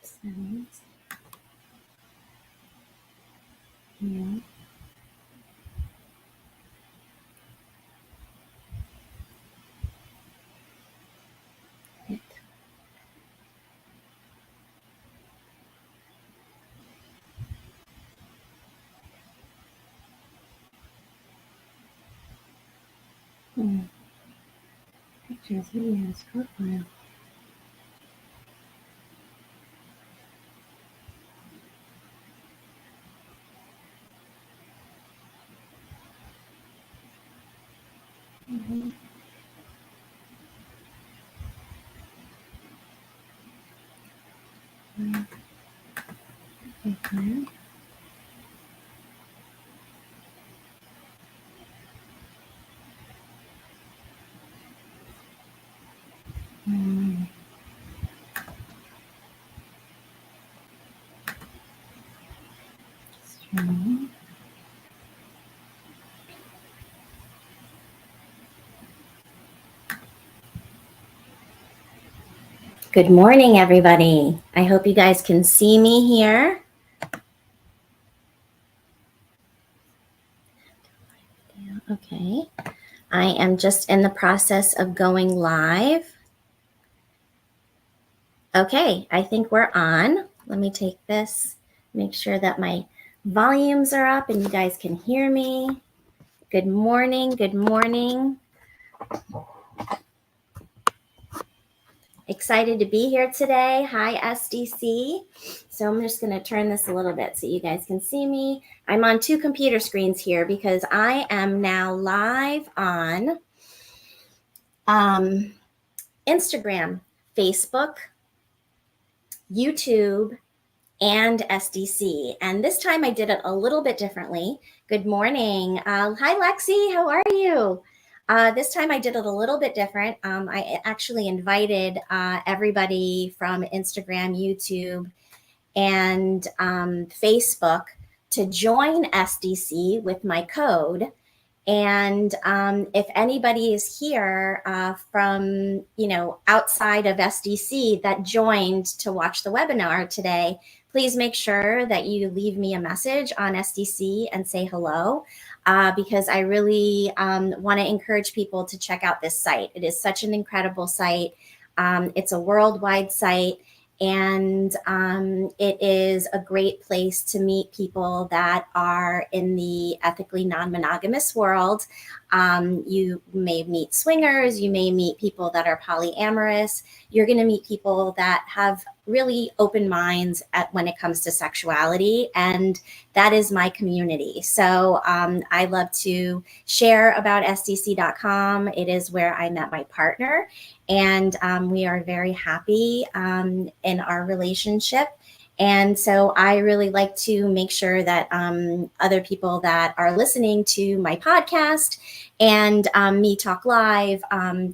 Settings. Yeah. Hit. Pictures, videos, profile. Okay. Stream. Good morning, everybody. I hope you guys can see me here. Okay. I am just in the process of going live. Okay, I think we're on. Let me take this, make sure that my volumes are up and you guys can hear me. Good morning, good morning. Excited to be here today. Hi, SDC. So I'm just going to turn this a little bit so you guys can see me. I'm on two computer screens here because I am now live on Instagram, Facebook, YouTube, and SDC. And this time I did it a little bit differently. Good morning. Hi, Lexi. How are you? This time I did it a little bit different. I actually invited everybody from Instagram, YouTube, and Facebook to join SDC with my code. And if anybody is here from, outside of SDC that joined to watch the webinar today, please make sure that you leave me a message on SDC and say hello, because I really want to encourage people to check out this site. It is such an incredible site. It's a worldwide site. And it is a great place to meet people that are in the ethically non-monogamous world. You may meet swingers, you may meet people that are polyamorous. You're going to meet people that have really open minds when it comes to sexuality, and that is my community. So I love to share about SDC.com. It is where I met my partner, and we are very happy in our relationship. And so I really like to make sure that other people that are listening to my podcast and Me Talk Live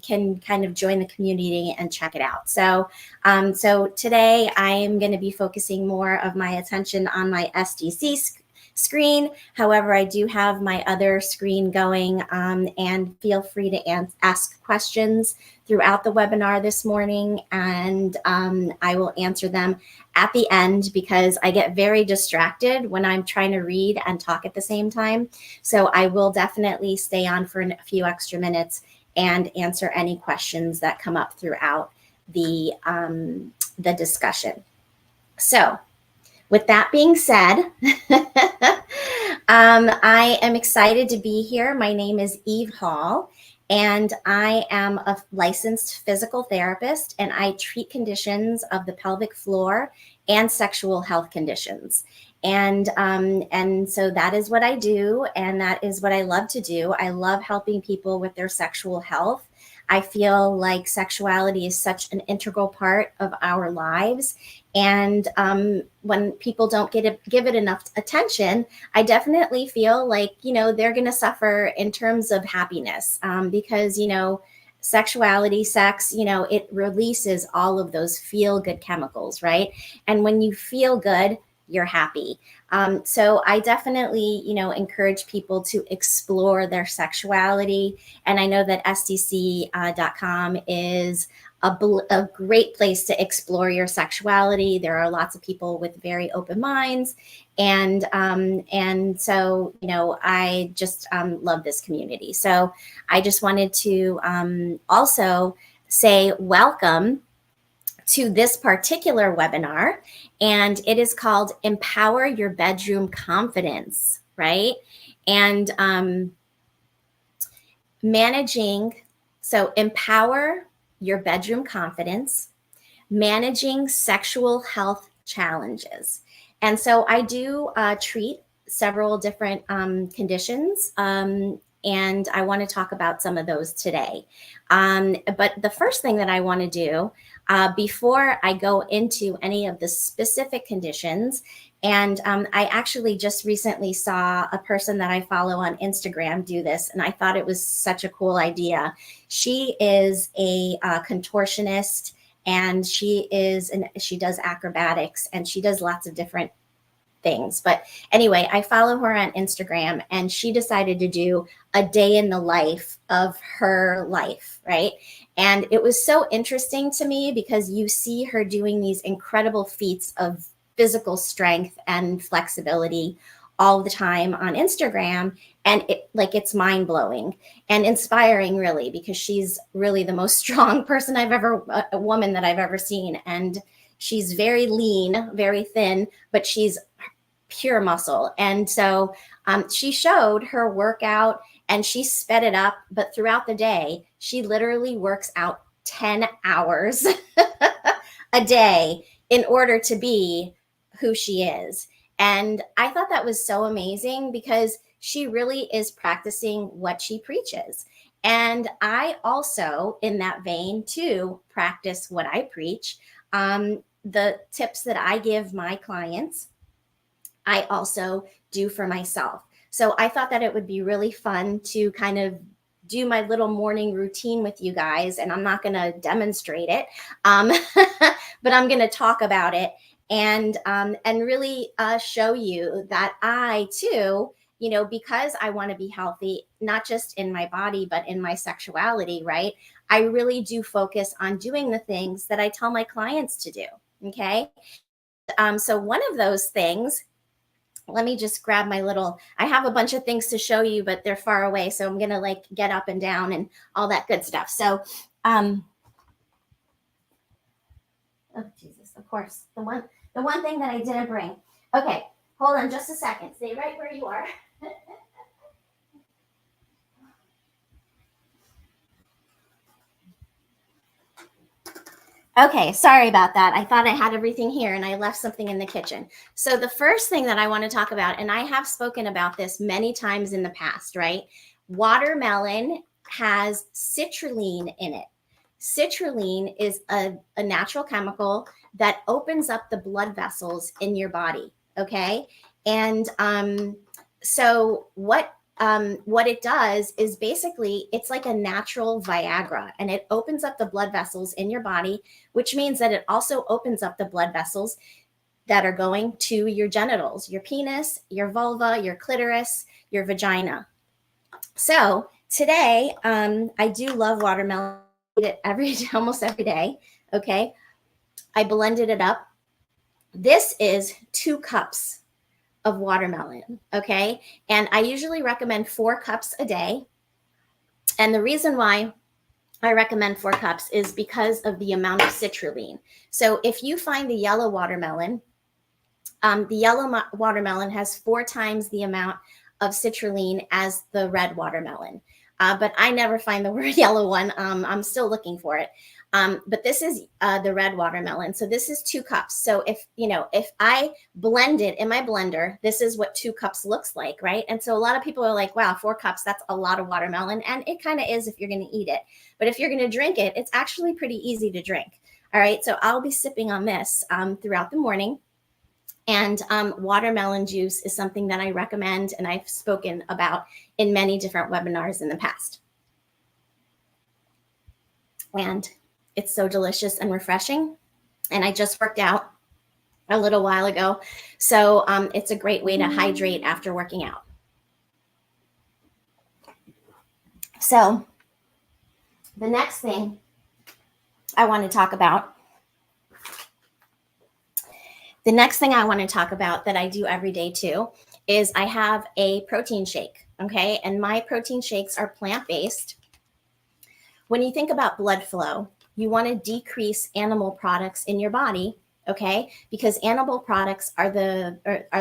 can kind of join the community and check it out. So today I am going to be focusing more of my attention on my SDC screen. However, I do have my other screen going, and feel free to ask questions throughout the webinar this morning, and I will answer them at the end because I get very distracted when I'm trying to read and talk at the same time. So I will definitely stay on for a few extra minutes and answer any questions that come up throughout the discussion. So with that being said, I am excited to be here. My name is Eve Hall, and I am a licensed physical therapist, and I treat conditions of the pelvic floor and sexual health conditions. And so that is what I do, and that is what I love to do. I love helping people with their sexual health. I feel like sexuality is such an integral part of our lives. And when people don't give it enough attention, I definitely feel like, they're going to suffer in terms of happiness because, sexuality, sex, it releases all of those feel good chemicals, right? And when you feel good, you're happy. So I definitely, encourage people to explore their sexuality. And I know that SDC.com is a great place to explore your sexuality. There are lots of people with very open minds, and so I just love this community. So I just wanted to also say welcome to this particular webinar, and it is called Empower Your Bedroom Confidence, right? And empower your bedroom confidence, managing sexual health challenges. And so I do treat several different conditions, and I want to talk about some of those today. But the first thing that I want to do before I go into any of the specific conditions, and I actually just recently saw a person that I follow on Instagram do this, and I thought it was such a cool idea. She is a contortionist, and she does acrobatics, and she does lots of different things. But anyway, I follow her on Instagram, and she decided to do a day in the life of her life, right? And it was so interesting to me because you see her doing these incredible feats of physical strength and flexibility all the time on Instagram. And it's mind-blowing and inspiring, really, because she's really the most strong person a woman that I've ever seen. And she's very lean, very thin, but she's pure muscle. And so she showed her workout, and she sped it up, but throughout the day, she literally works out 10 hours a day in order to be who she is. And I thought that was so amazing because she really is practicing what she preaches. And I also, in that vein, too, practice what I preach. The tips that I give my clients, I also do for myself. So I thought that it would be really fun to kind of do my little morning routine with you guys. And I'm not going to demonstrate it, but I'm going to talk about it and really show you that I too, because I want to be healthy, not just in my body, but in my sexuality, right? I really do focus on doing the things that I tell my clients to do. Okay. So one of those things, let me just grab I have a bunch of things to show you, but they're far away. So I'm going to get up and down and all that good stuff. So, oh Jesus, of course, the one thing that I didn't bring. Okay, hold on just a second. Stay right where you are. Okay, sorry about that. I thought I had everything here and I left something in the kitchen. So the first thing that I want to talk about, and I have spoken about this many times in the past, right? Watermelon has citrulline in it. Citrulline is a natural chemical that opens up the blood vessels in your body, okay? And so what it does is basically it's like a natural Viagra, and it opens up the blood vessels in your body, which means that it also opens up the blood vessels that are going to your genitals, your penis, your vulva, your clitoris, your vagina. So today, I do love watermelon. I eat it almost every day. Okay. I blended it up. This is 2 cups of watermelon. Okay. And I usually recommend 4 cups a day. And the reason why I recommend 4 cups is because of the amount of citrulline. So if you find the yellow watermelon, has 4 times the amount of citrulline as the red watermelon. But I never find the yellow one. I'm still looking for it. But this is the red watermelon. So this is 2 cups. So if I blend it in my blender, this is what 2 cups looks like, right? And so a lot of people are like, wow, 4 cups, that's a lot of watermelon. And it kind of is if you're going to eat it. But if you're going to drink it, it's actually pretty easy to drink. All right. So I'll be sipping on this throughout the morning. And watermelon juice is something that I recommend and I've spoken about in many different webinars in the past. And it's so delicious and refreshing. And I just worked out a little while ago. So it's a great way to hydrate after working out. So the next thing I want to talk about, the next thing I want to talk about that I do every day too, is I have a protein shake. Okay. And my protein shakes are plant-based. When you think about blood flow, you want to decrease animal products in your body. Okay. Because animal products are the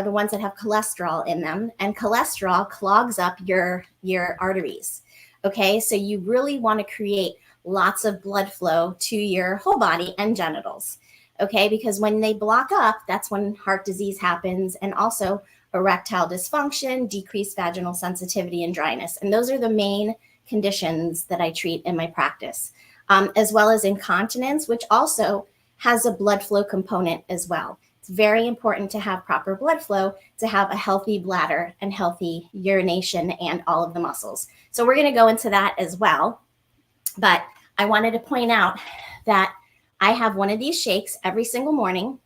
ones that have cholesterol in them, and cholesterol clogs up your arteries. Okay. So you really want to create lots of blood flow to your whole body and genitals. Okay, because when they block up, that's when heart disease happens, and also erectile dysfunction, decreased vaginal sensitivity, and dryness. And those are the main conditions that I treat in my practice, as well as incontinence, which also has a blood flow component as well. It's very important to have proper blood flow to have a healthy bladder and healthy urination and all of the muscles. So we're going to go into that as well. But I wanted to point out that I have one of these shakes every single morning.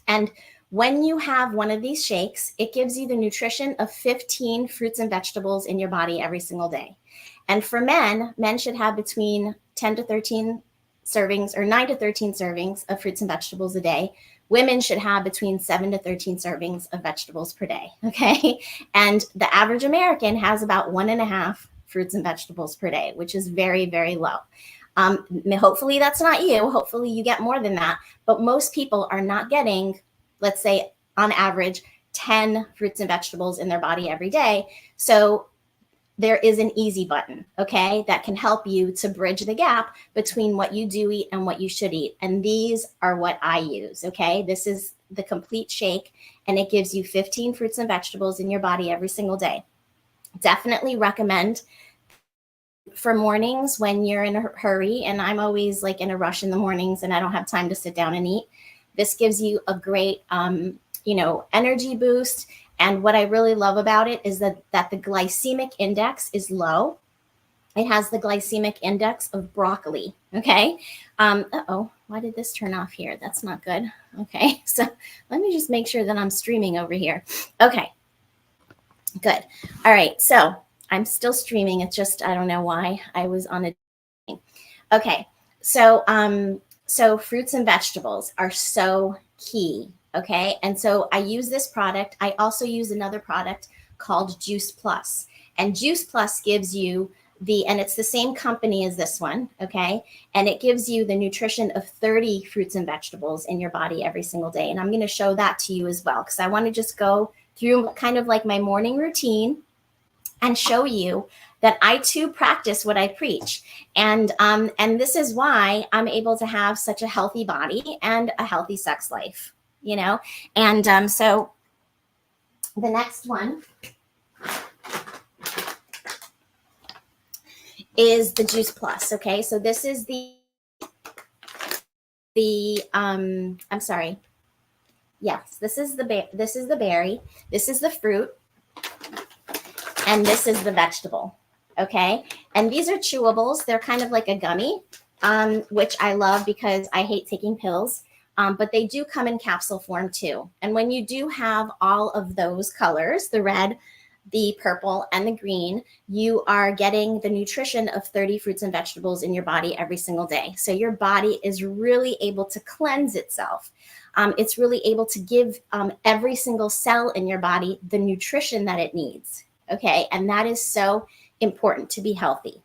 And when you have one of these shakes, it gives you the nutrition of 15 fruits and vegetables in your body every single day. And for men should have between 10 to 13 servings or 9 to 13 servings of fruits and vegetables a day. Women should have between 7 to 13 servings of vegetables per day. Okay. And the average American has about 1.5 fruits and vegetables per day, which is very, very low. Hopefully that's not you. Hopefully you get more than that. But most people are not getting, let's say on average, 10 fruits and vegetables in their body every day. So there is an easy button, okay, that can help you to bridge the gap between what you do eat and what you should eat. And these are what I use, okay? This is the complete shake, and it gives you 15 fruits and vegetables in your body every single day. Definitely recommend for mornings when you're in a hurry, and I'm always like in a rush in the mornings and I don't have time to sit down and eat. This gives you a great, energy boost. And what I really love about it is that the glycemic index is low. It has the glycemic index of broccoli. Okay. Why did this turn off here? That's not good. Okay. So let me just make sure that I'm streaming over here. Okay. Good. All right. So I'm still streaming. It's just, I don't know why I was on a. Okay. So fruits and vegetables are so key. Okay. And so I use this product. I also use another product called Juice Plus. And Juice Plus gives you and it's the same company as this one. Okay. And it gives you the nutrition of 30 fruits and vegetables in your body every single day. And I'm going to show that to you as well, because I want to just go through kind of like my morning routine and show you that I too practice what I preach. And this is why I'm able to have such a healthy body and a healthy sex life, And so the next one is the Juice Plus. Okay. So this is I'm sorry. Yes, this is the berry, this is the fruit, and this is the vegetable. Okay. And these are chewables. They're kind of like a gummy, which I love because I hate taking pills. But they do come in capsule form too. And when you do have all of those colors, the red, the purple, and the green, you are getting the nutrition of 30 fruits and vegetables in your body every single day. So your body is really able to cleanse itself. It's really able to give every single cell in your body the nutrition that it needs. Okay. And that is so important to be healthy.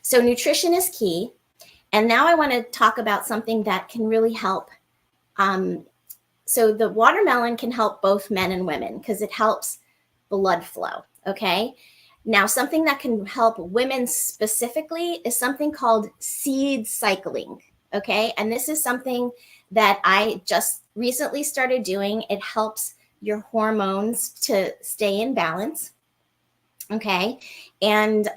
So nutrition is key. And now I want to talk about something that can really help. So the watermelon can help both men and women because it helps blood flow. Okay. Now, something that can help women specifically is something called seed cycling. Okay. And this is something that I just recently started doing. It helps your hormones to stay in balance. Okay. And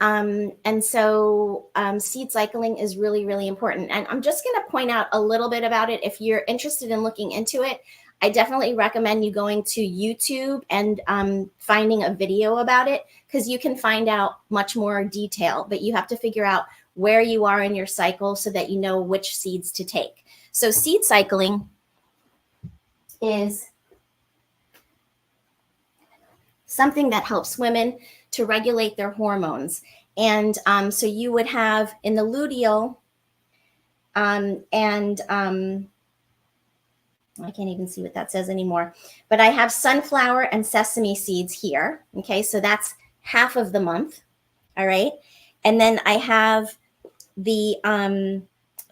so seed cycling is really, really important. And I'm just going to point out a little bit about it. If you're interested in looking into it, I definitely recommend you going to YouTube and finding a video about it, because you can find out much more detail, but you have to figure out where you are in your cycle so that you know which seeds to take. So seed cycling is something that helps women to regulate their hormones. And so you would have in the luteal I can't even see what that says anymore, but I have sunflower and sesame seeds here. Okay, so that's half of the month. All right. And then I have the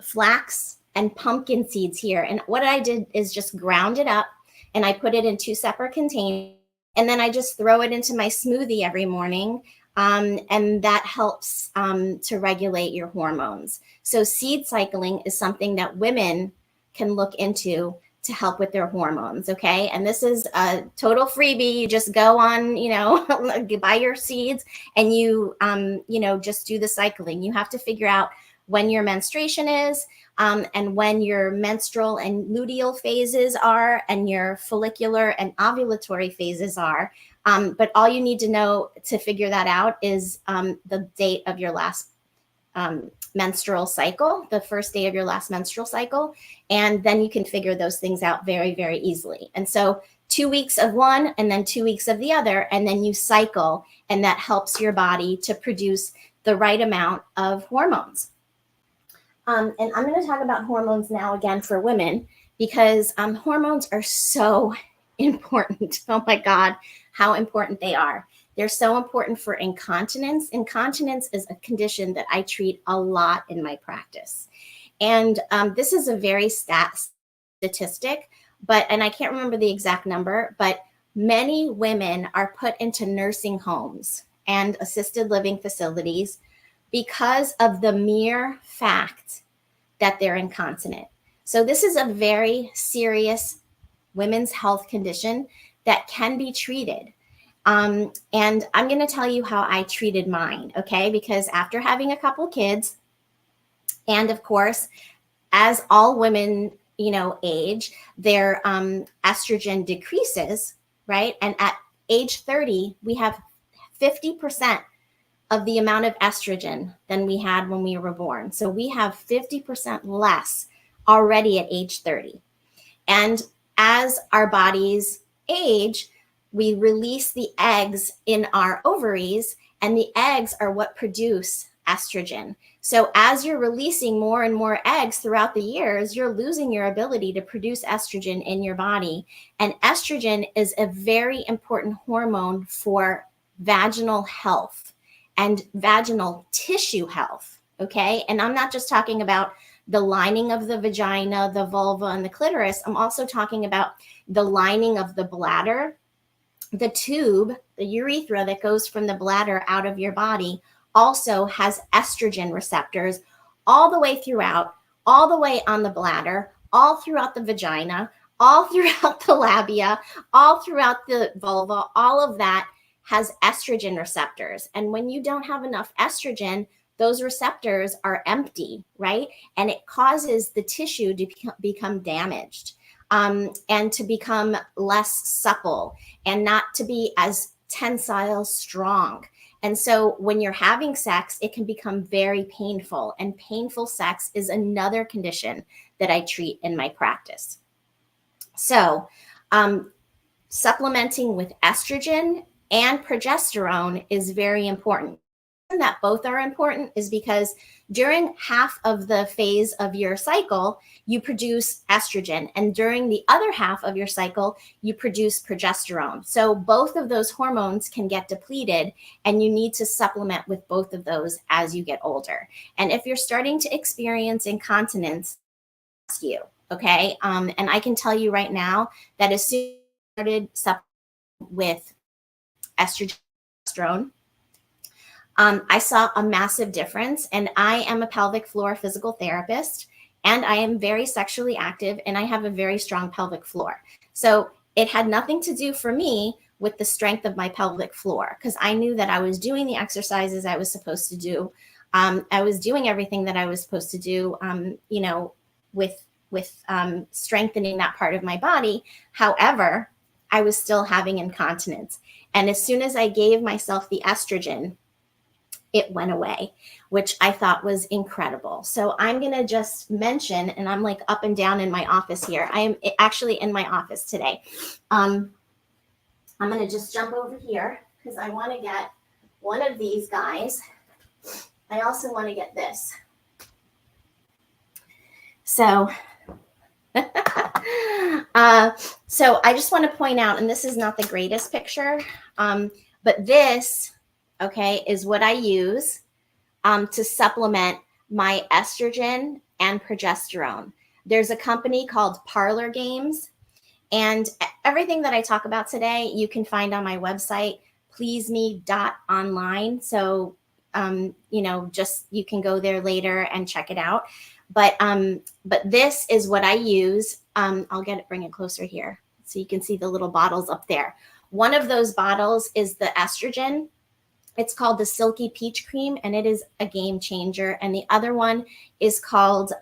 flax and pumpkin seeds here. And what I did is just ground it up and I put it in 2 separate containers. And then I just throw it into my smoothie every morning. And that helps to regulate your hormones. So seed cycling is something that women can look into to help with their hormones. Okay. And this is a total freebie. You just go on, buy your seeds and you just do the cycling. You have to figure out when your menstruation is, and when your menstrual and luteal phases are, and your follicular and ovulatory phases are. But all you need to know to figure that out is the date of your last menstrual cycle, the first day of your last menstrual cycle. And then you can figure those things out very, very easily. And so 2 weeks of one and then 2 weeks of the other, and then you cycle, and that helps your body to produce the right amount of hormones. And I'm going to talk about hormones now again for women, because hormones are so important. Oh my God, how important they are. They're so important for incontinence. Incontinence is a condition that I treat a lot in my practice. And this is a very statistic, and I can't remember the exact number, but many women are put into nursing homes and assisted living facilities because of the mere fact that they're incontinent. So this is a very serious women's health condition that can be treated. And I'm going to tell you how I treated mine, okay? Because after having a couple kids, and of course, as all women, age, their estrogen decreases, right? And at age 30, we have 50% of the amount of estrogen than we had when we were born. So we have 50% less already at age 30. And as our bodies age, we release the eggs in our ovaries, and the eggs are what produce estrogen. So as you're releasing more and more eggs throughout the years, you're losing your ability to produce estrogen in your body. And estrogen is a very important hormone for vaginal health and vaginal tissue health. Okay. And I'm not just talking about the lining of the vagina, the vulva, and the clitoris. I'm also talking about the lining of the bladder, the tube, the urethra that goes from the bladder out of your body also has estrogen receptors all the way throughout, all the way on the bladder, all throughout the vagina, all throughout the labia, all throughout the vulva. All of that has estrogen receptors. And when you don't have enough estrogen, those receptors are empty, right? And it causes the tissue to become damaged, and to become less supple and not to be as tensile strong. And so when you're having sex, it can become very painful. And painful sex is another condition that I treat in my practice. So supplementing with estrogen and progesterone is very important. That both are important is because during half of the phase of your cycle, you produce estrogen, and during the other half of your cycle, you produce progesterone. So both of those hormones can get depleted, and you need to supplement with both of those as you get older. And if you're starting to experience incontinence, ask you, okay? And I can tell you right now that as soon as I started supplementing with estrogen, I saw a massive difference. And I am a pelvic floor physical therapist, and I am very sexually active, and I have a very strong pelvic floor. So it had nothing to do for me with the strength of my pelvic floor, because I knew that I was doing the exercises I was supposed to do. I was doing everything that I was supposed to do, with strengthening that part of my body. However, I was still having incontinence. And as soon as I gave myself the estrogen, it went away, which I thought was incredible. So I'm going to just mention, and I'm like up and down in my office here. I am actually in my office today. I'm going to just jump over here because I want to get one of these guys. I also want to get this. So, so I just want to point out, and this is not the greatest picture, but this, okay, is what I use to supplement my estrogen and progesterone. There's a company called Parlor Games, and everything that I talk about today, you can find on my website, pleaseme.online. So, just you can go there later and check it out. But this is what I use. I'll bring it closer here so you can see the little bottles up there. One of those bottles is the estrogen. It's called the Silky Peach Cream, and it is a game changer. And the other one is called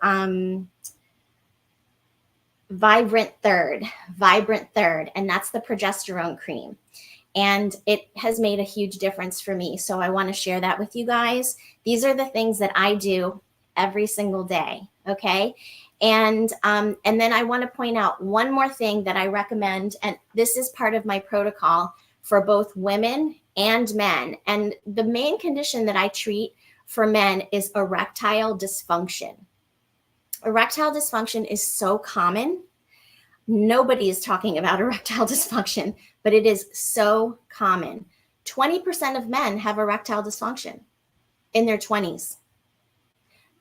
Vibrant Third, and that's the progesterone cream. And it has made a huge difference for me. So I want to share that with you guys. These are the things that I do every single day. Okay. And then I want to point out one more thing that I recommend. And this is part of my protocol for both women and men. And the main condition that I treat for men is erectile dysfunction. Erectile dysfunction is so common. Nobody is talking about erectile dysfunction, but it is so common. 20% of men have erectile dysfunction in their 20s.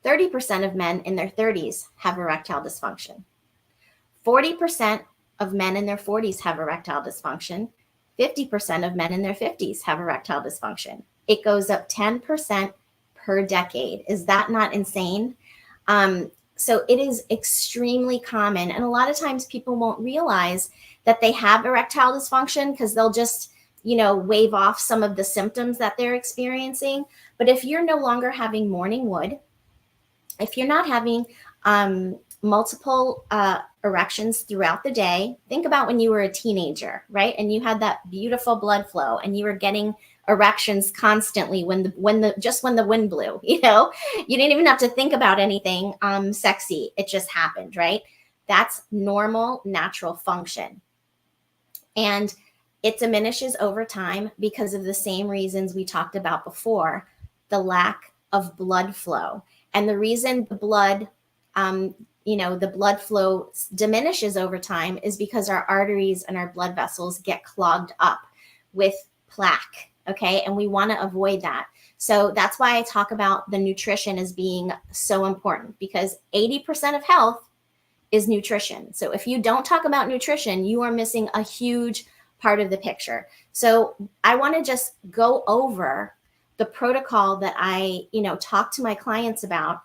30% of men in their 30s have erectile dysfunction. 40% of men in their 40s have erectile dysfunction. 50% of men in their 50s have erectile dysfunction. It goes up 10% per decade. Is that not insane? So it is extremely common. And a lot of times people won't realize that they have erectile dysfunction because they'll just, wave off some of the symptoms that they're experiencing. But if you're no longer having morning wood, if you're not having multiple erections throughout the day, think about when you were a teenager, right? And you had that beautiful blood flow and you were getting erections constantly when the wind blew, you didn't even have to think about anything sexy. It just happened, right? That's normal, natural function. And it diminishes over time because of the same reasons we talked about before, the lack of blood flow. And the reason the blood flow diminishes over time is because our arteries and our blood vessels get clogged up with plaque. Okay. And we want to avoid that. So that's why I talk about the nutrition as being so important, because 80% of health is nutrition. So if you don't talk about nutrition, you are missing a huge part of the picture. So I want to just go over the protocol that I, talk to my clients about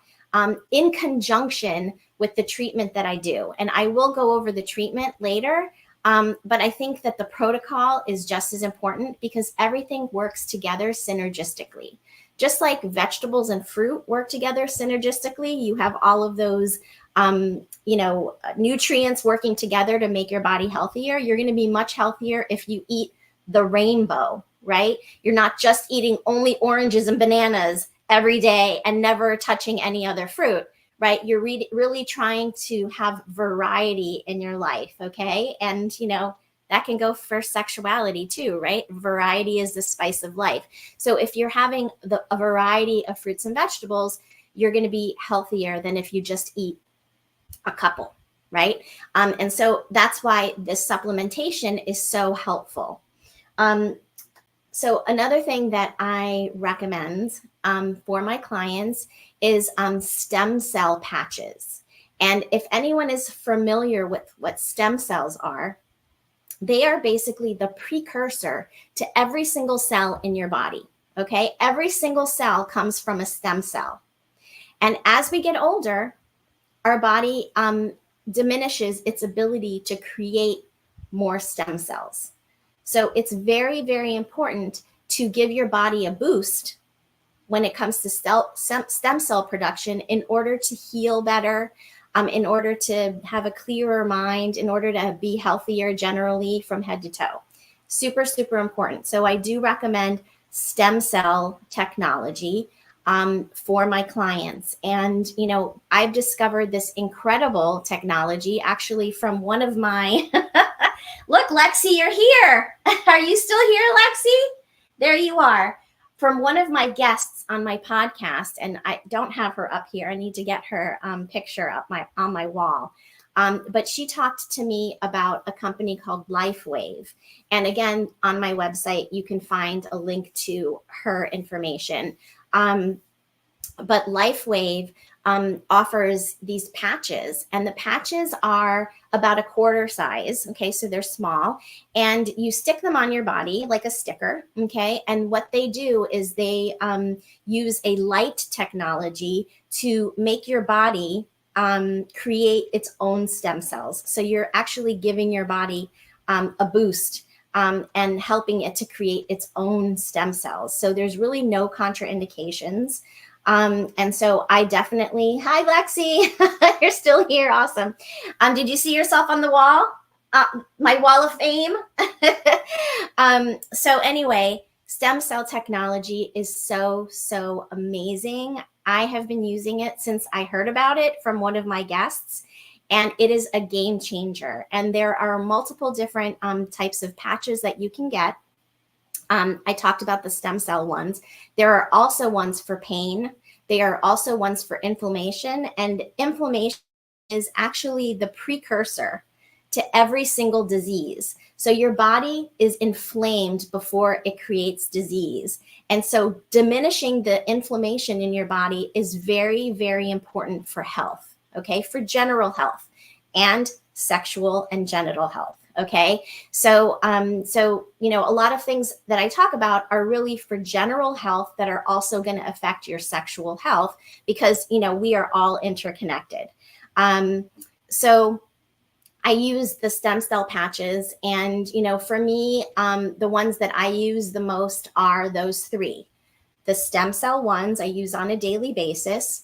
in conjunction with the treatment that I do. And I will go over the treatment later. But I think that the protocol is just as important because everything works together synergistically. Just like vegetables and fruit work together synergistically, you have all of those, nutrients working together to make your body healthier. You're going to be much healthier if you eat the rainbow, right? You're not just eating only oranges and bananas every day and never touching any other fruit. Right? You're really trying to have variety in your life. Okay. And, that can go for sexuality too, right? Variety is the spice of life. So if you're having a variety of fruits and vegetables, you're going to be healthier than if you just eat a couple, right? And so that's why this supplementation is so helpful. So another thing that I recommend for my clients is stem cell patches. And if anyone is familiar with what stem cells are, they are basically the precursor to every single cell in your body. Okay. Every single cell comes from a stem cell. And as we get older, our body diminishes its ability to create more stem cells. So it's very, very important to give your body a boost when it comes to stem cell production in order to heal better, in order to have a clearer mind, in order to be healthier generally from head to toe. Super, super important. So I do recommend stem cell technology for my clients. And, I've discovered this incredible technology actually from one of my, look, Lexi, you're here. Are you still here, Lexi? There you are. from one of my guests on my podcast, and I don't have her up here. I need to get her picture up on my wall. But she talked to me about a company called LifeWave. And again, on my website, you can find a link to her information. But LifeWave offers these patches, and the patches are about a quarter size. Okay, so they're small, and you stick them on your body like a sticker. Okay, and what they do is they use a light technology to make your body create its own stem cells. So you're actually giving your body a boost and helping it to create its own stem cells. So there's really no contraindications. And so I definitely, hi, Lexi, you're still here. Awesome. Did you see yourself on the wall? My wall of fame. So anyway, stem cell technology is so, so amazing. I have been using it since I heard about it from one of my guests, and it is a game changer. And there are multiple different types of patches that you can get. I talked about the stem cell ones. There are also ones for pain. There are also ones for inflammation, and inflammation is actually the precursor to every single disease. So your body is inflamed before it creates disease. And so diminishing the inflammation in your body is very, very important for health, okay, for general health and sexual and genital health. Okay. So, you know, a lot of things that I talk about are really for general health that are also going to affect your sexual health, because, you know, we are all interconnected. So I use the stem cell patches, and, you know, for me, the ones that I use the most are those three. The stem cell ones I use on a daily basis.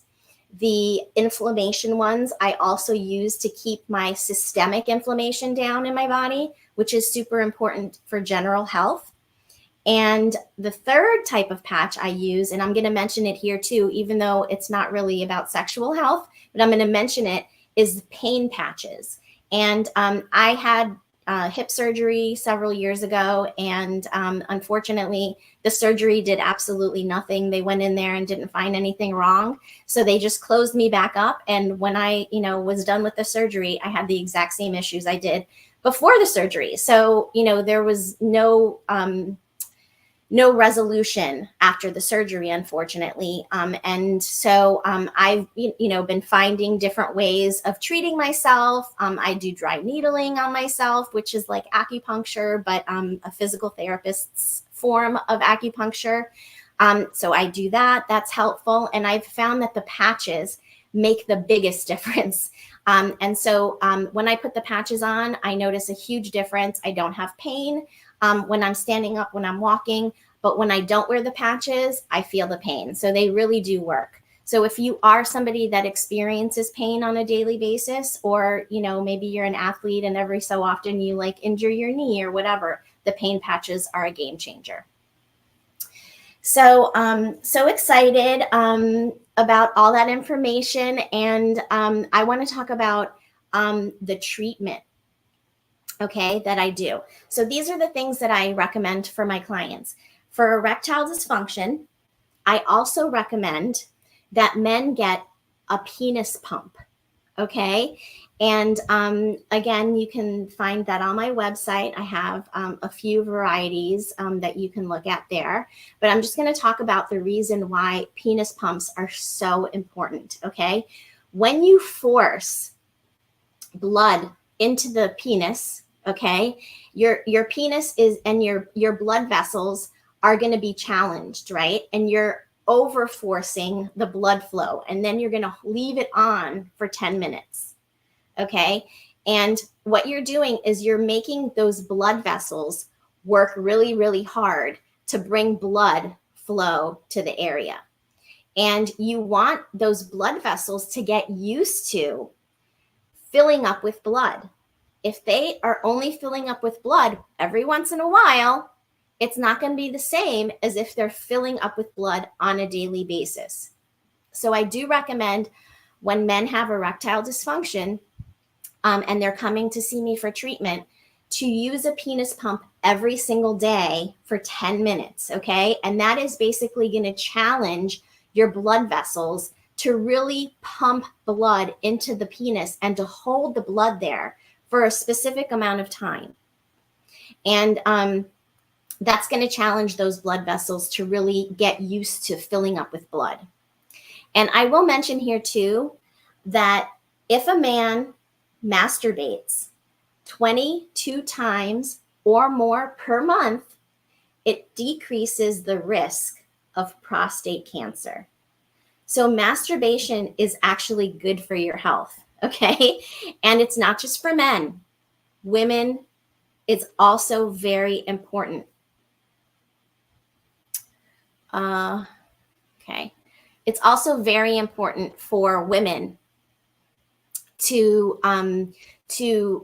The inflammation ones I also use to keep my systemic inflammation down in my body, which is super important for general health. And the third type of patch I use, and I'm going to mention it here too, even though it's not really about sexual health, but I'm going to mention it, is pain patches. And I had hip surgery several years ago, and unfortunately, the surgery did absolutely nothing. They went in there and didn't find anything wrong, so they just closed me back up. And when I, you know, was done with the surgery, I had the exact same issues I did before the surgery. So, you know, there was no resolution after the surgery, unfortunately. And so I've, you know, been finding different ways of treating myself. I do dry needling on myself, which is like acupuncture, but a physical therapist's form of acupuncture. So I do that. That's helpful. And I've found that the patches make the biggest difference. And so when I put the patches on, I notice a huge difference. I don't have pain when I'm standing up, when I'm walking, but when I don't wear the patches, I feel the pain. So they really do work. So if you are somebody that experiences pain on a daily basis, or, you know, maybe you're an athlete and every so often you like injure your knee or whatever, the pain patches are a game changer. So so excited about all that information. And I want to talk about the treatment, okay, that I do. So these are the things that I recommend for my clients. For erectile dysfunction, I also recommend that men get a penis pump, okay? And again, you can find that on my website. I have a few varieties that you can look at there, but I'm just going to talk about the reason why penis pumps are so important, okay? When you force blood into the penis, okay, your penis is, and your blood vessels are going to be challenged, right? And you're over forcing the blood flow, and then you're going to leave it on for 10 minutes. Okay. And what you're doing is you're making those blood vessels work really, really hard to bring blood flow to the area. And you want those blood vessels to get used to filling up with blood. If they are only filling up with blood every once in a while, it's not going to be the same as if they're filling up with blood on a daily basis. So I do recommend, when men have erectile dysfunction and they're coming to see me for treatment, to use a penis pump every single day for 10 minutes, okay? And that is basically going to challenge your blood vessels to really pump blood into the penis and to hold the blood there for a specific amount of time. And that's going to challenge those blood vessels to really get used to filling up with blood. And I will mention here too that if a man masturbates 22 times or more per month, it decreases the risk of prostate cancer. So masturbation is actually good for your health, okay? And it's not just for men. Women, it's also very important. Okay. It's also very important for women to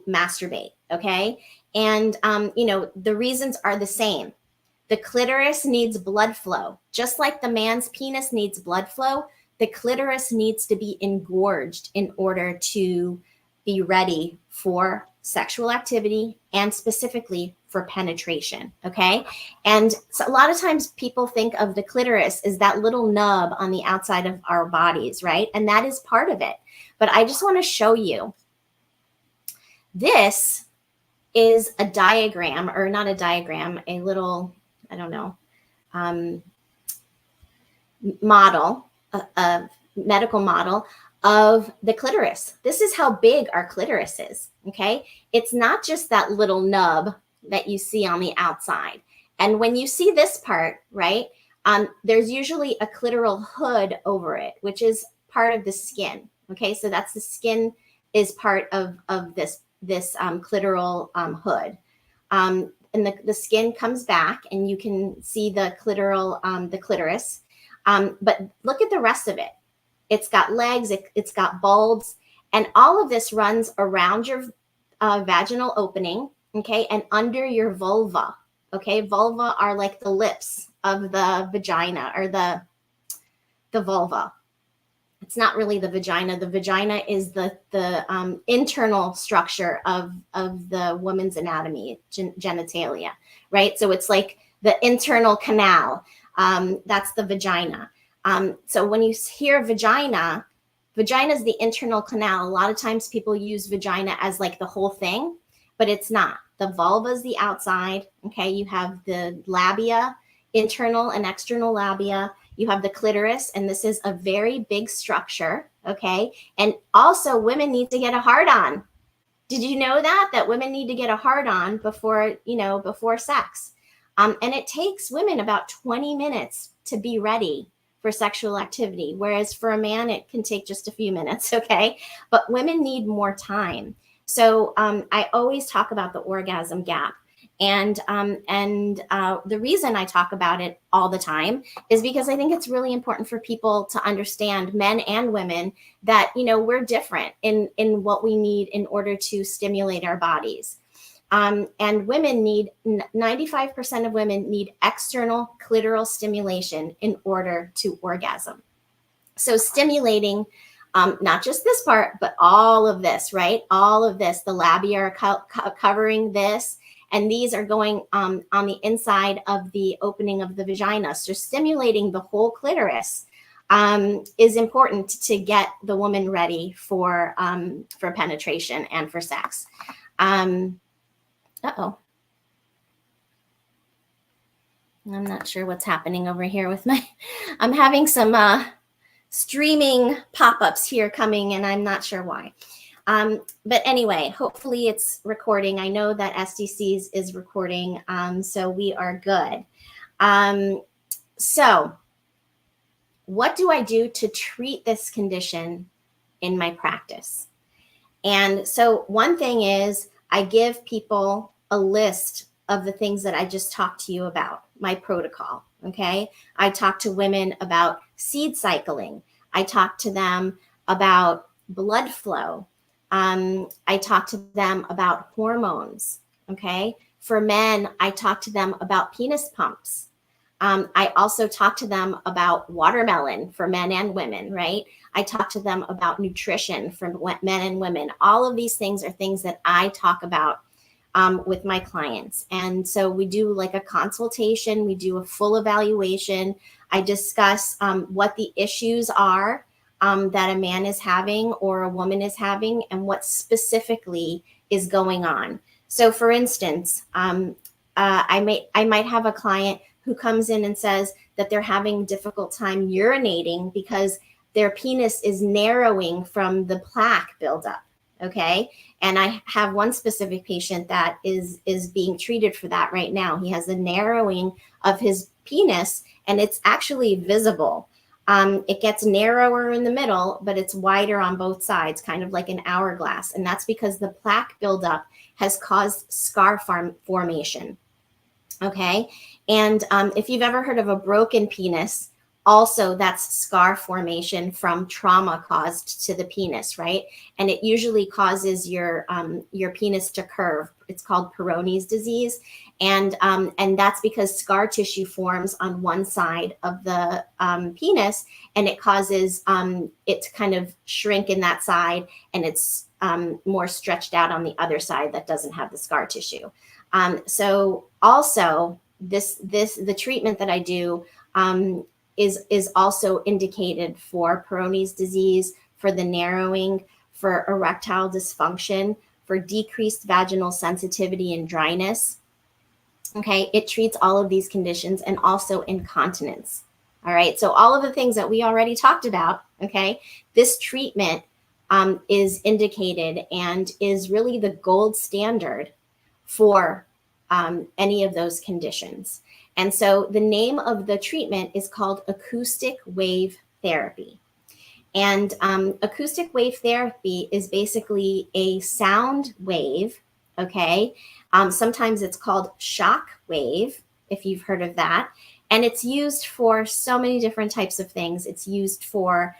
masturbate, okay? And, the reasons are the same. The clitoris needs blood flow. Just like the man's penis needs blood flow, the clitoris needs to be engorged in order to be ready for sexual activity and specifically for penetration, okay? And so a lot of times people think of the clitoris as that little nub on the outside of our bodies, right? And that is part of it. But I just want to show you, this is a diagram, or not a diagram, a little, I don't know, model, a medical model of the clitoris. This is how big our clitoris is, okay? It's not just that little nub that you see on the outside. And when you see this part, right, there's usually a clitoral hood over it, which is part of the skin, okay? So that's the skin is part of this clitoral hood. And the skin comes back and you can see the clitoral, the clitoris. But look at the rest of it. It's got legs, it's got bulbs, and all of this runs around your vaginal opening, okay, and under your vulva, okay? Vulva are like the lips of the vagina, or the vulva. It's not really the vagina. The vagina is the internal structure of the woman's anatomy, genitalia, right? So it's like the internal canal. That's the vagina. So when you hear vagina is the internal canal. A lot of times people use vagina as like the whole thing, but it's not. The vulva is the outside. Okay. You have the labia, internal and external labia. You have the clitoris, and this is a very big structure. Okay. And also women need to get a hard-on. Did you know that women need to get a hard-on before sex? And it takes women about 20 minutes to be ready for sexual activity, whereas for a man, it can take just a few minutes, okay? But women need more time. So I always talk about the orgasm gap. And the reason I talk about it all the time is because I think it's really important for people to understand, men and women, that, we're different in what we need in order to stimulate our bodies. And women need, 95% of women need external clitoral stimulation in order to orgasm. So stimulating, not just this part, but all of this, right? All of this, the labia are covering this, and these are going on the inside of the opening of the vagina. So stimulating the whole clitoris is important to get the woman ready for penetration and for sex. Uh-oh. I'm not sure what's happening over here with I'm having some streaming pop-ups here coming, and I'm not sure why. But anyway, hopefully it's recording. I know that SDCs is recording, so we are good. So what do I do to treat this condition in my practice? And so one thing is, I give people a list of the things that I just talked to you about, my protocol, okay? I talk to women about seed cycling. I talk to them about blood flow. I talk to them about hormones, okay? For men, I talk to them about penis pumps. I also talk to them about watermelon for men and women, right? I talk to them about nutrition for men and women. All of these things are things that I talk about with my clients. And so we do like a consultation, we do a full evaluation. I discuss what the issues are that a man is having or a woman is having, and what specifically is going on. So, for instance, I might have a client who comes in and says that they're having a difficult time urinating because their penis is narrowing from the plaque buildup. Okay. And I have one specific patient that is being treated for that right now. He has a narrowing of his penis, and it's actually visible. It gets narrower in the middle, but it's wider on both sides, kind of like an hourglass. And that's because the plaque buildup has caused scar formation. Okay. And if you've ever heard of a broken penis, also that's scar formation from trauma caused to the penis, right? And it usually causes your penis to curve. It's called Peyronie's disease. And that's because scar tissue forms on one side of the penis, and it causes it to kind of shrink in that side, and it's more stretched out on the other side that doesn't have the scar tissue. So also the treatment that I do is also indicated for Peyronie's disease, for the narrowing, for erectile dysfunction, for decreased vaginal sensitivity and dryness. Okay, it treats all of these conditions, and also incontinence. All right, so all of the things that we already talked about, okay, this treatment is indicated and is really the gold standard for any of those conditions. And so the name of the treatment is called acoustic wave therapy. And acoustic wave therapy is basically a sound wave, okay? Sometimes it's called shock wave, if you've heard of that. And it's used for so many different types of things. It's used for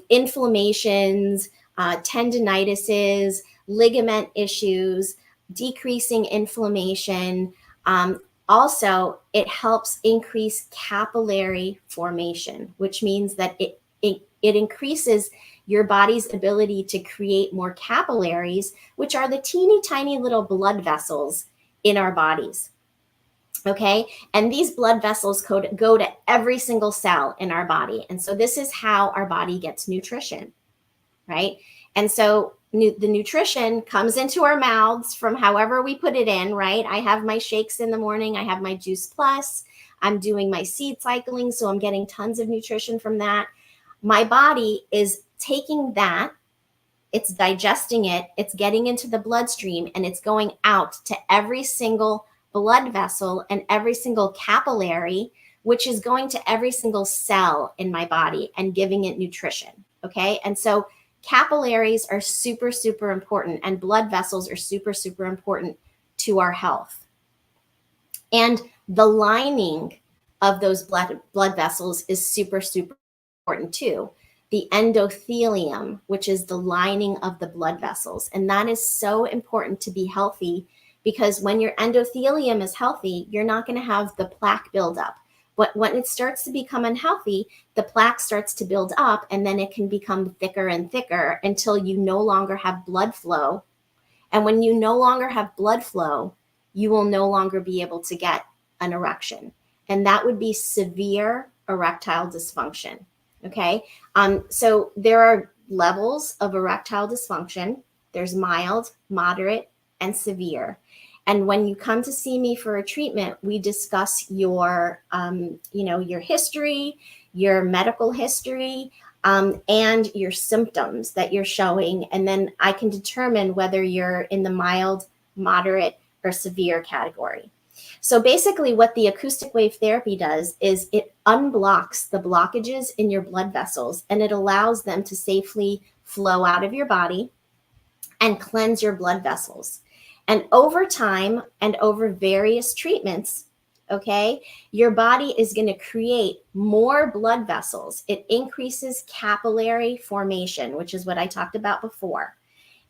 inflammations, tendinitises, ligament issues, decreasing inflammation. Also, it helps increase capillary formation, which means that it increases your body's ability to create more capillaries, which are the teeny tiny little blood vessels in our bodies. Okay, and these blood vessels go to every single cell in our body. And so this is how our body gets nutrition, right? And so the nutrition comes into our mouths from however we put it in, right? I have my shakes in the morning. I have my Juice Plus. I'm doing my seed cycling, so I'm getting tons of nutrition from that. My body is taking that, it's digesting it, it's getting into the bloodstream, and it's going out to every single blood vessel and every single capillary, which is going to every single cell in my body and giving it nutrition. Okay. And so capillaries are super, super important, and blood vessels are super, super important to our health. And the lining of those blood vessels is super, super important too. The endothelium, which is the lining of the blood vessels. And that is so important to be healthy, because when your endothelium is healthy, you're not going to have the plaque buildup. But when it starts to become unhealthy, the plaque starts to build up, and then it can become thicker and thicker until you no longer have blood flow. And when you no longer have blood flow, you will no longer be able to get an erection. And that would be severe erectile dysfunction. Okay. So there are levels of erectile dysfunction. There's mild, moderate, and severe. And when you come to see me for a treatment, we discuss your, your history, your medical history, and your symptoms that you're showing. And then I can determine whether you're in the mild, moderate, or severe category. So basically what the acoustic wave therapy does is it unblocks the blockages in your blood vessels, and it allows them to safely flow out of your body and cleanse your blood vessels. And over time and over various treatments, okay, your body is going to create more blood vessels. It increases capillary formation, which is what I talked about before.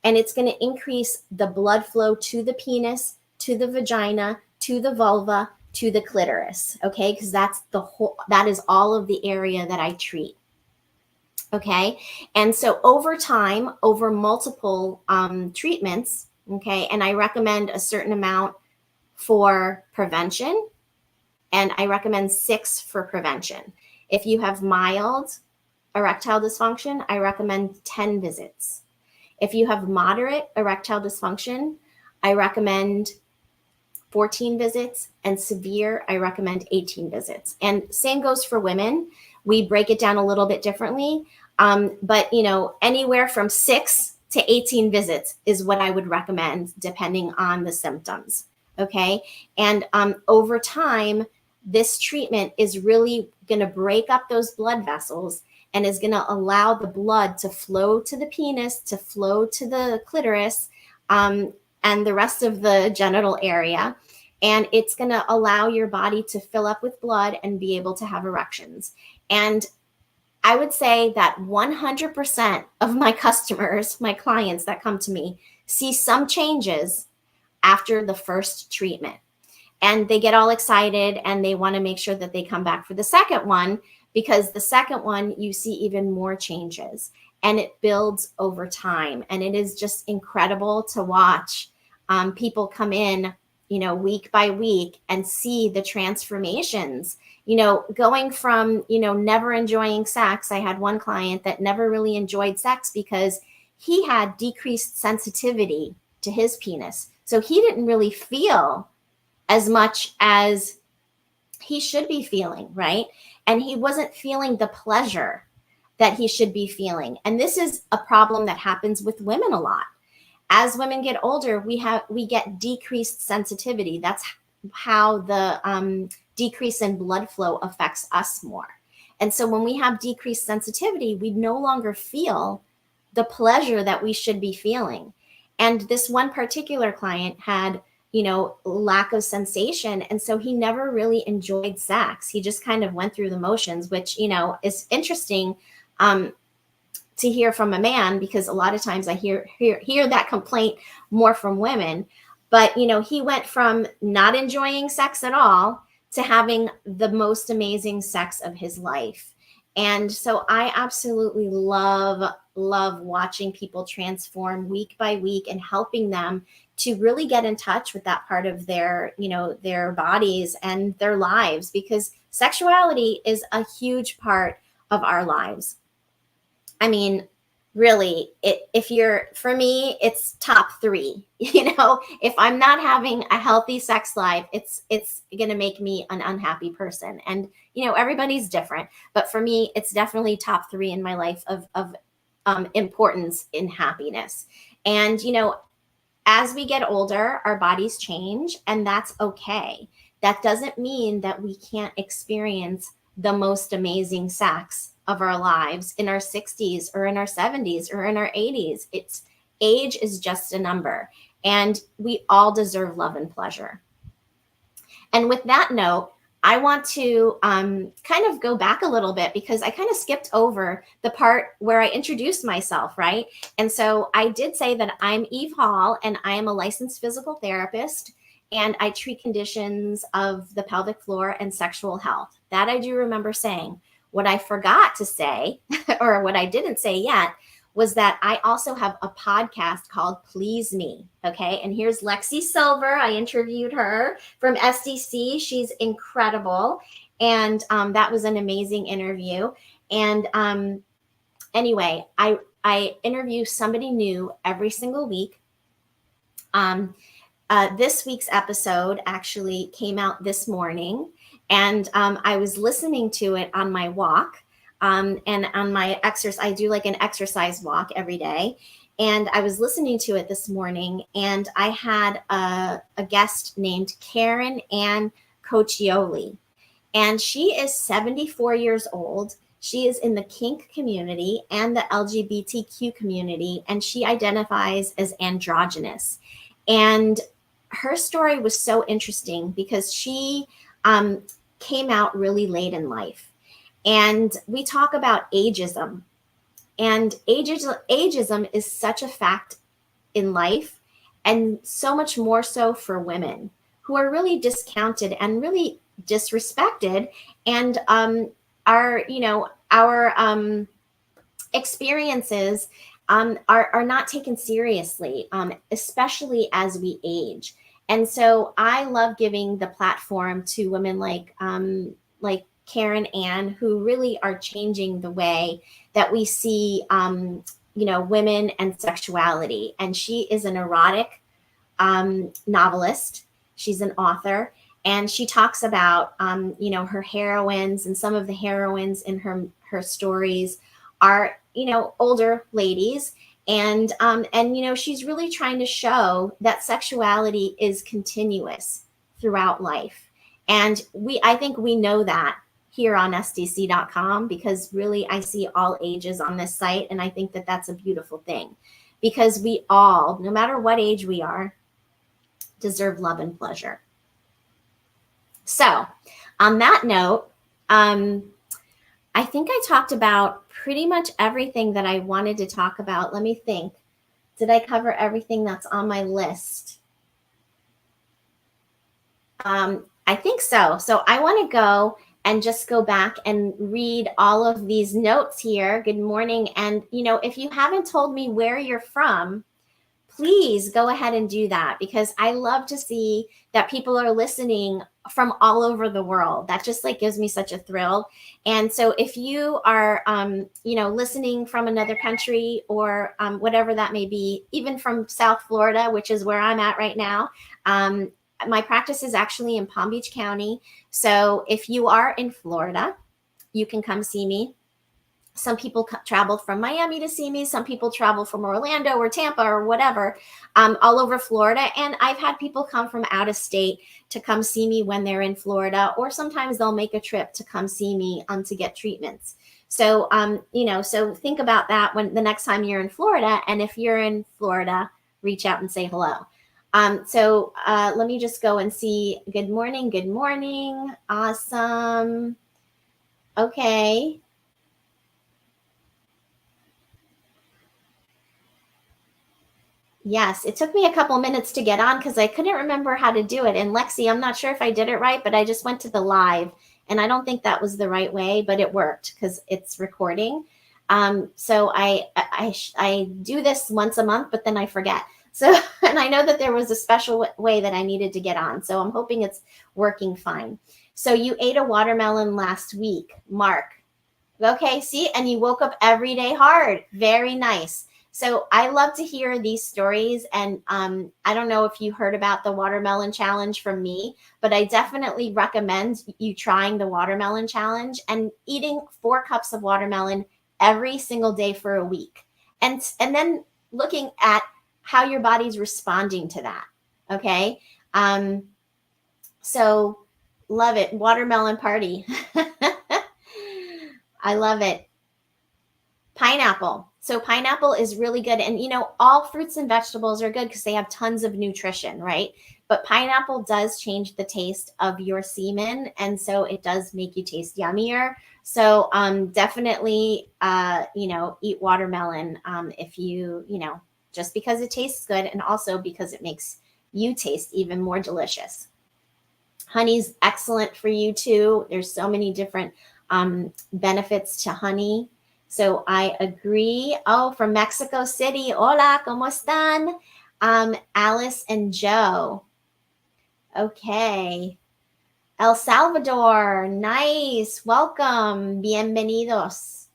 And it's going to increase the blood flow to the penis, to the vagina, to the vulva, to the clitoris, okay? Because that is all of the area that I treat. Okay. And so over time, over multiple treatments, Okay. And I recommend a certain amount for prevention, and I recommend 6 for prevention. If you have mild erectile dysfunction, I recommend 10 visits. If you have moderate erectile dysfunction, I recommend 14 visits, and severe, I recommend 18 visits. And same goes for women. We break it down a little bit differently. But anywhere from 6 to 18 visits is what I would recommend depending on the symptoms. Okay. And over time, this treatment is really going to break up those blood vessels and is going to allow the blood to flow to the penis, to flow to the clitoris, and the rest of the genital area. And it's going to allow your body to fill up with blood and be able to have erections. And I would say that 100% of my customers, my clients that come to me, see some changes after the first treatment. And they get all excited and they want to make sure that they come back for the second one, because the second one, you see even more changes and it builds over time. And it is just incredible to watch people come in, week by week and see the transformations, going from, never enjoying sex. I had one client that never really enjoyed sex because he had decreased sensitivity to his penis. So he didn't really feel as much as he should be feeling, right? And he wasn't feeling the pleasure that he should be feeling. And this is a problem that happens with women a lot. As women get older, we get decreased sensitivity. That's how the decrease in blood flow affects us more. And so when we have decreased sensitivity, we no longer feel the pleasure that we should be feeling. And this one particular client had, lack of sensation. And so he never really enjoyed sex. He just kind of went through the motions, which, is interesting to hear from a man, because a lot of times I hear that complaint more from women. But, he went from not enjoying sex at all to having the most amazing sex of his life. And so I absolutely love watching people transform week by week and helping them to really get in touch with that part of their, their bodies and their lives, because sexuality is a huge part of our lives. I mean, really, for me, it's top 3. If I'm not having a healthy sex life, it's going to make me an unhappy person. And, everybody's different, but for me, it's definitely top 3 in my life of importance in happiness. And, as we get older, our bodies change, and that's okay. That doesn't mean that we can't experience the most amazing sex of our lives in our 60s or in our 70s or in our 80s. Age is just a number, and we all deserve love and pleasure. And with that note, I want to kind of go back a little bit, because I kind of skipped over the part where I introduced myself, right? And so I did say that I'm Eve Hall, and I am a licensed physical therapist, and I treat conditions of the pelvic floor and sexual health. That I do remember saying. What I forgot to say, or what I didn't say yet, was that I also have a podcast called Please Me. Okay. And here's Lexi Silver. I interviewed her from SDC. She's incredible. And that was an amazing interview. And anyway, I interview somebody new every single week. This week's episode actually came out this morning, and I was listening to it on my walk. And on my exercise, I do like an exercise walk every day. And I was listening to it this morning, and I had a guest named Karen Ann Coccioli. And she is 74 years old. She is in the kink community and the LGBTQ community, and she identifies as androgynous. And her story was so interesting because she came out really late in life. And we talk about ageism. And ageism is such a fact in life, and so much more so for women who are really discounted and really disrespected. And our experiences are not taken seriously, especially as we age. And so I love giving the platform to women like Karen Ann, who really are changing the way that we see, women and sexuality. And she is an erotic novelist. She's an author, and she talks about, her heroines, and some of the heroines in her stories are, older ladies, and she's really trying to show that sexuality is continuous throughout life. And I think we know that here on SDC.com, because really I see all ages on this site, and I think that that's a beautiful thing, because we all, no matter what age we are, deserve love and pleasure. So, on that note, I think I talked about pretty much everything that I wanted to talk about. Let me think. Did I cover everything that's on my list? I think so. So I want to go and just go back and read all of these notes here. Good morning. And, if you haven't told me where you're from, please go ahead and do that, because I love to see that people are listening from all over the world. That just gives me such a thrill. And so if you are, listening from another country, or whatever that may be, even from South Florida, which is where I'm at right now, my practice is actually in Palm Beach County. So if you are in Florida, you can come see me. Some people travel from Miami to see me. Some people travel from Orlando or Tampa or whatever, all over Florida. And I've had people come from out of state to come see me when they're in Florida, or sometimes they'll make a trip to come see me to get treatments. So, so think about that when the next time you're in Florida. And if you're in Florida, reach out and say hello. So let me just go and see. Good morning. Good morning. Awesome. Okay. Yes, it took me a couple minutes to get on because I couldn't remember how to do it. And Lexi, I'm not sure if I did it right, but I just went to the live, and I don't think that was the right way, but it worked because it's recording. So I do this once a month, but then I forget. So, and I know that there was a special way that I needed to get on. So I'm hoping it's working fine. So you ate a watermelon last week, Mark. Okay, see, and you woke up every day hard. Very nice. So I love to hear these stories. And I don't know if you heard about the watermelon challenge from me, but I definitely recommend you trying the watermelon challenge and eating 4 cups of watermelon every single day for a week. And then looking at how your body's responding to that. Okay. So love it. Watermelon party. I love it. Pineapple. So pineapple is really good. And, all fruits and vegetables are good because they have tons of nutrition, right? But pineapple does change the taste of your semen. And so it does make you taste yummier. So definitely, eat watermelon if you, just because it tastes good, and also because it makes you taste even more delicious. Honey's excellent for you too. There's so many different benefits to honey. So I agree. Oh, from Mexico City. Hola, ¿cómo están? Alice and Joe. Okay. El Salvador. Nice. Welcome. Bienvenidos.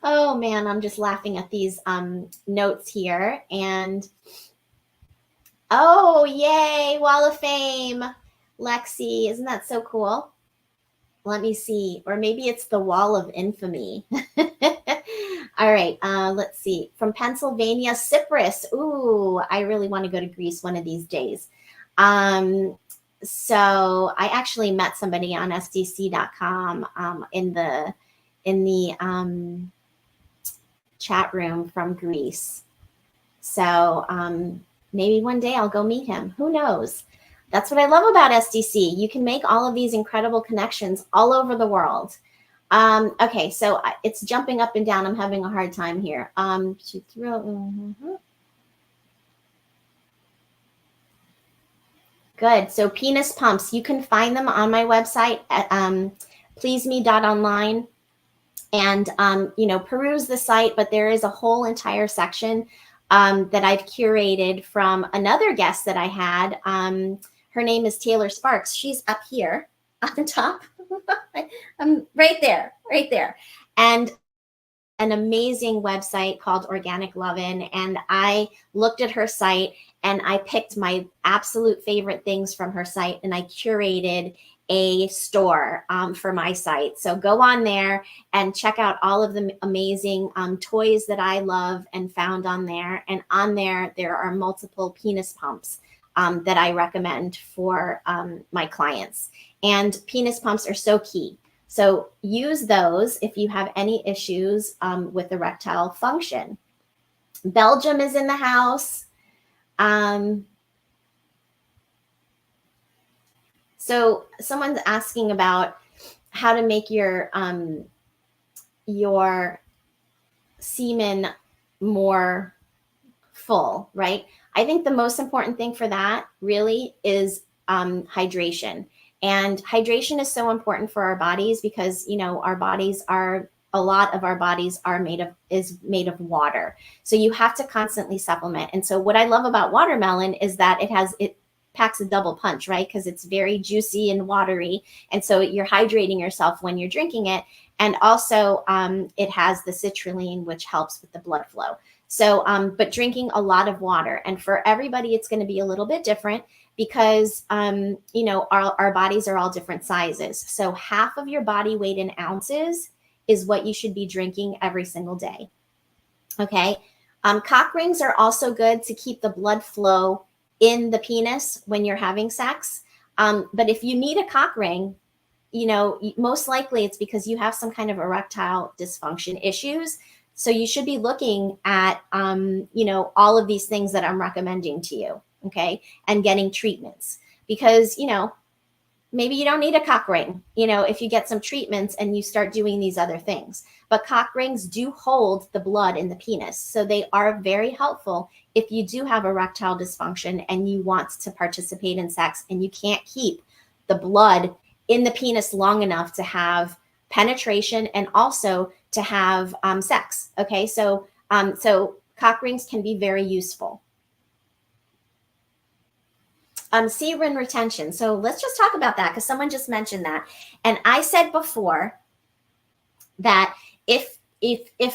Oh man, I'm just laughing at these notes here. And oh, yay, Wall of Fame. Lexi, isn't that so cool? Let me see. Or maybe it's the Wall of Infamy. All right, let's see. From Pennsylvania, Cyprus. Ooh, I really want to go to Greece one of these days. So I actually met somebody on SDC.com in the chat room from Greece. So maybe one day I'll go meet him. Who knows? That's what I love about SDC. You can make all of these incredible connections all over the world. Okay, so it's jumping up and down. I'm having a hard time here. Good. So penis pumps, you can find them on my website at pleaseme.online. and peruse the site. But there is a whole entire section that I've curated from another guest that I had. Her name is Taylor Sparks. She's up here on the top. I'm right there, right there. And an amazing website called Organic Lovin'. And I looked at her site and I picked my absolute favorite things from her site and I curated a store for my site. So go on there and check out all of the amazing toys that I love and found on there. And on there, there are multiple penis pumps that I recommend for my clients. And penis pumps are so key. So use those if you have any issues with erectile function. Belgium is in the house. So someone's asking about how to make your semen more full, right? I think the most important thing for that really is hydration. And hydration is so important for our bodies because, our bodies are, a lot of our bodies are made of water. So you have to constantly supplement. And so what I love about watermelon is that it packs a double punch, right? Because it's very juicy and watery. And so you're hydrating yourself when you're drinking it. And also it has the citrulline, which helps with the blood flow. So, but drinking a lot of water. And for everybody, it's going to be a little bit different because, our bodies are all different sizes. So half of your body weight in ounces is what you should be drinking every single day. Okay. Cock rings are also good to keep the blood flow in the penis when you're having sex. But if you need a cock ring, most likely it's because you have some kind of erectile dysfunction issues. So you should be looking at, all of these things that I'm recommending to you. Okay. And getting treatments because, maybe you don't need a cock ring, if you get some treatments and you start doing these other things. But cock rings do hold the blood in the penis. So they are very helpful if you do have erectile dysfunction and you want to participate in sex and you can't keep the blood in the penis long enough to have penetration and also to have sex. Okay. So cock rings can be very useful. Semen retention. So let's just talk about that because someone just mentioned that. And I said before that if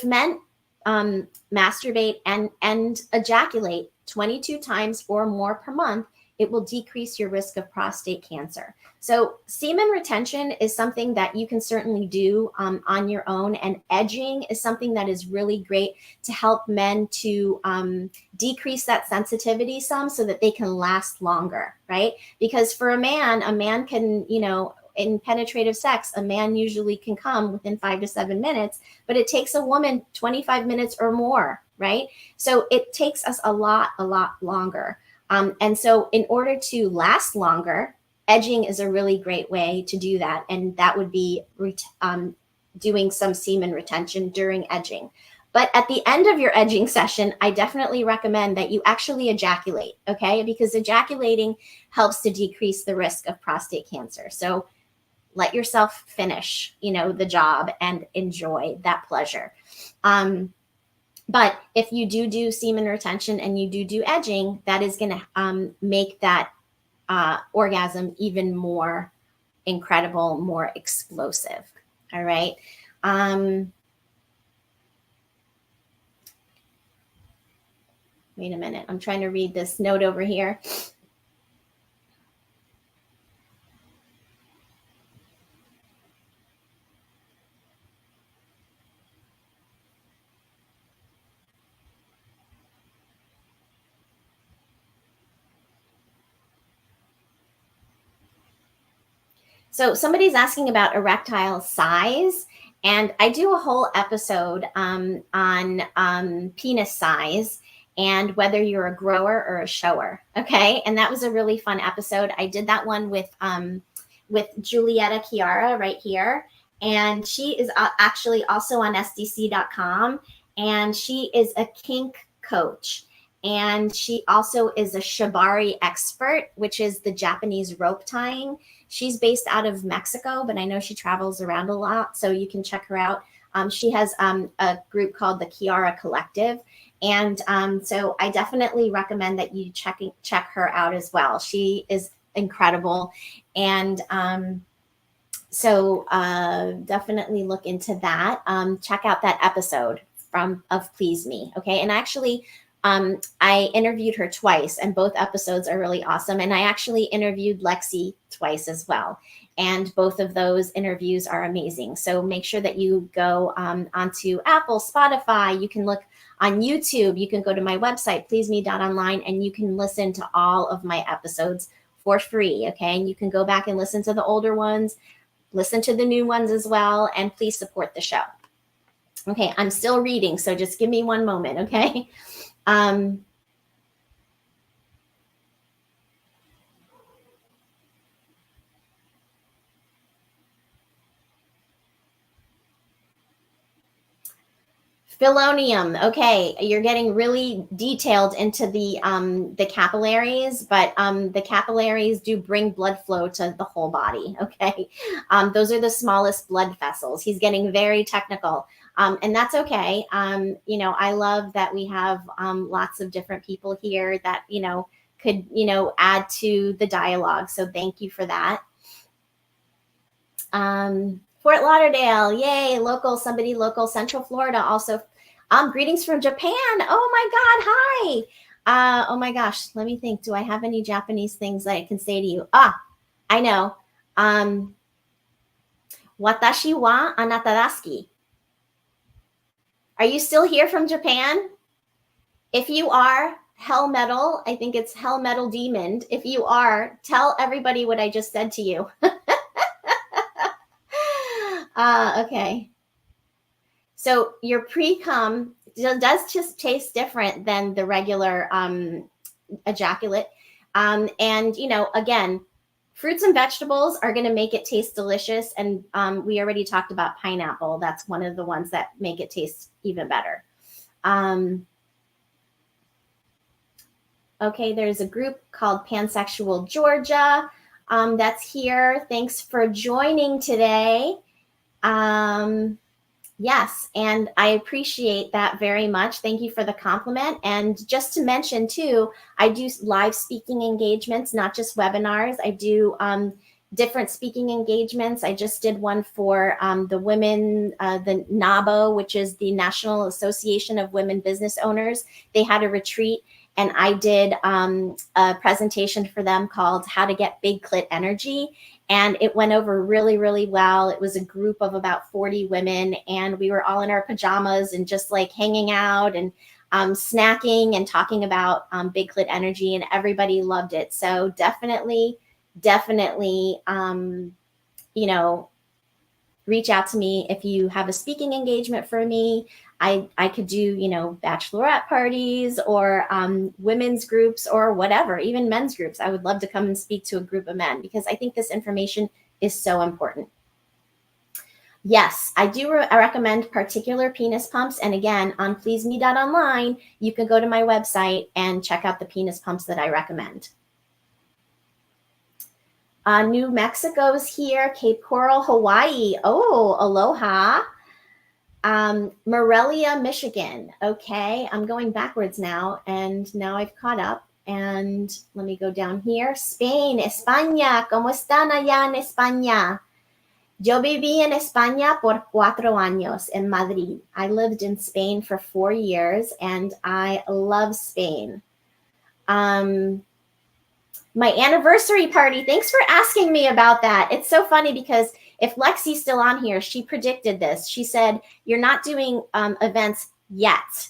men masturbate and ejaculate 22 times or more per month, it will decrease your risk of prostate cancer. So semen retention is something that you can certainly do on your own. And edging is something that is really great to help men to decrease that sensitivity some so that they can last longer, right? Because for a man can, in penetrative sex, a man usually can come within 5 to 7 minutes, but it takes a woman 25 minutes or more, right? So it takes us a lot longer. And so in order to last longer, edging is a really great way to do that. And that would be doing some semen retention during edging. But at the end of your edging session, I definitely recommend that you actually ejaculate, okay? Because ejaculating helps to decrease the risk of prostate cancer. So let yourself finish, the job and enjoy that pleasure. But if you do semen retention and you do edging, that is going to make that orgasm even more incredible, more explosive. All right. Wait a minute. I'm trying to read this note over here. So somebody's asking about erectile size, and I do a whole episode on penis size and whether you're a grower or a shower. Okay, and that was a really fun episode. I did that one with Julietta Chiara right here, and she is actually also on SDC.com, and she is a kink coach. And she also is a shibari expert, which is the Japanese rope tying. She's based out of Mexico, but I know she travels around a lot, so you can check her out She has a group called the Kiara Collective. And so I definitely recommend that you check her out as well. She is incredible. And so definitely look into that. Check out that episode of Please Me. Okay. And actually, I interviewed her twice, and both episodes are really awesome. And I actually interviewed Lexi twice as well. And both of those interviews are amazing. So make sure that you go onto Apple, Spotify. You can look on YouTube. You can go to my website, pleaseme.online, and you can listen to all of my episodes for free. Okay. And you can go back and listen to the older ones, listen to the new ones as well, and please support the show. Okay. I'm still reading, so just give me one moment. Okay. Phelonium. Okay, you're getting really detailed into the capillaries, but the capillaries do bring blood flow to the whole body. Okay, those are the smallest blood vessels. He's getting very technical, and that's okay. You know, I love that we have lots of different people here that could add to the dialogue. So thank you for that. Fort Lauderdale, yay, local, somebody local. Central Florida also. Greetings from Japan. Oh my God, hi. Oh my gosh, let me think. Do I have any Japanese things that I can say to you? I know. Watashi wa anata desu. Are you still here from Japan? If you are, Hell Metal, I think it's Hell Metal Demon. If you are, tell everybody what I just said to you. Okay. So your pre-cum does just taste different than the regular ejaculate. And, again, fruits and vegetables are going to make it taste delicious. And we already talked about pineapple. That's one of the ones that make it taste even better. Okay, there's a group called Pansexual Georgia that's here. Thanks for joining today. Yes, and I appreciate that very much. Thank you for the compliment. And just to mention too, I do live speaking engagements, not just webinars. I do different speaking engagements. I just did one for the women, the NABO, which is the National Association of Women Business Owners. They had a retreat, and I did a presentation for them called How to Get Big Clit Energy. And it went over really, really well. It was a group of about 40 women, and we were all in our pajamas and just like hanging out and snacking and talking about big clit energy, and everybody loved it. So definitely, reach out to me if you have a speaking engagement for me. I could do, bachelorette parties or women's groups or whatever, even men's groups. I would love to come and speak to a group of men because I think this information is so important. Yes, I do recommend particular penis pumps. And again, on pleaseme.online, you can go to my website and check out the penis pumps that I recommend. New Mexico's here, Cape Coral, Hawaii. Oh, aloha. Morelia, Michigan. Okay, I'm going backwards now, and now I've caught up. And let me go down here. Spain, España. ¿Cómo están allá en España? Yo viví en España por 4 años en Madrid. I lived in Spain for 4 years, and I love Spain. My anniversary party. Thanks for asking me about that. It's so funny because if Lexi's still on here, she predicted this. She said, you're not doing events yet.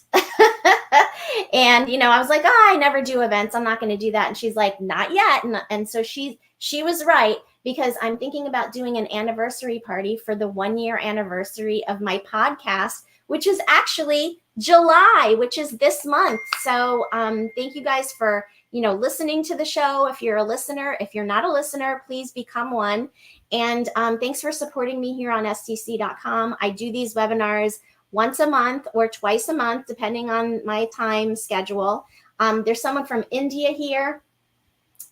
And, I was like, I never do events. I'm not going to do that. And she's like, not yet. And so she was right, because I'm thinking about doing an anniversary party for the 1-year anniversary of my podcast, which is actually July, which is this month. So thank you guys for listening to the show. If you're a listener, if you're not a listener, please become one. And thanks for supporting me here on STC.com. I do these webinars once a month or twice a month, depending on my time schedule. There's someone from India here.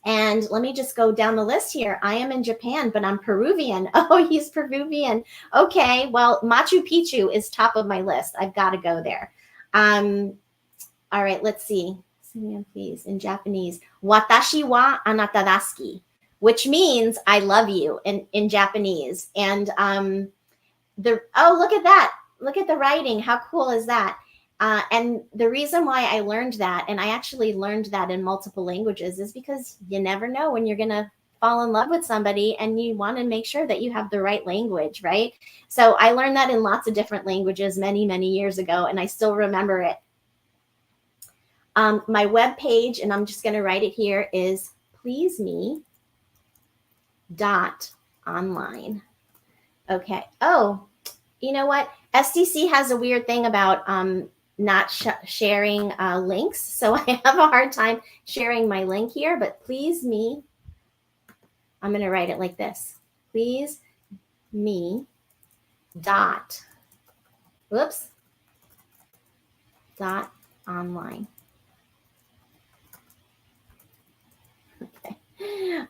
And let me just go down the list here. I am in Japan, but I'm Peruvian. Oh, he's Peruvian. Okay, well, Machu Picchu is top of my list. I've got to go there. All right, let's see. Please, in Japanese. Watashi wa anata desu, which means I love you in Japanese. And look at that. Look at the writing. How cool is that? And the reason why I learned that, and I actually learned that in multiple languages, is because you never know when you're going to fall in love with somebody, and you want to make sure that you have the right language, right? So I learned that in lots of different languages many, many years ago, and I still remember it. My web page, and I'm just going to write it here, is pleaseme.online. Okay. Oh, you know what? SDC has a weird thing about not sharing links. So I have a hard time sharing my link here, but please me, I'm going to write it like this. Please me dot, dot online. Okay.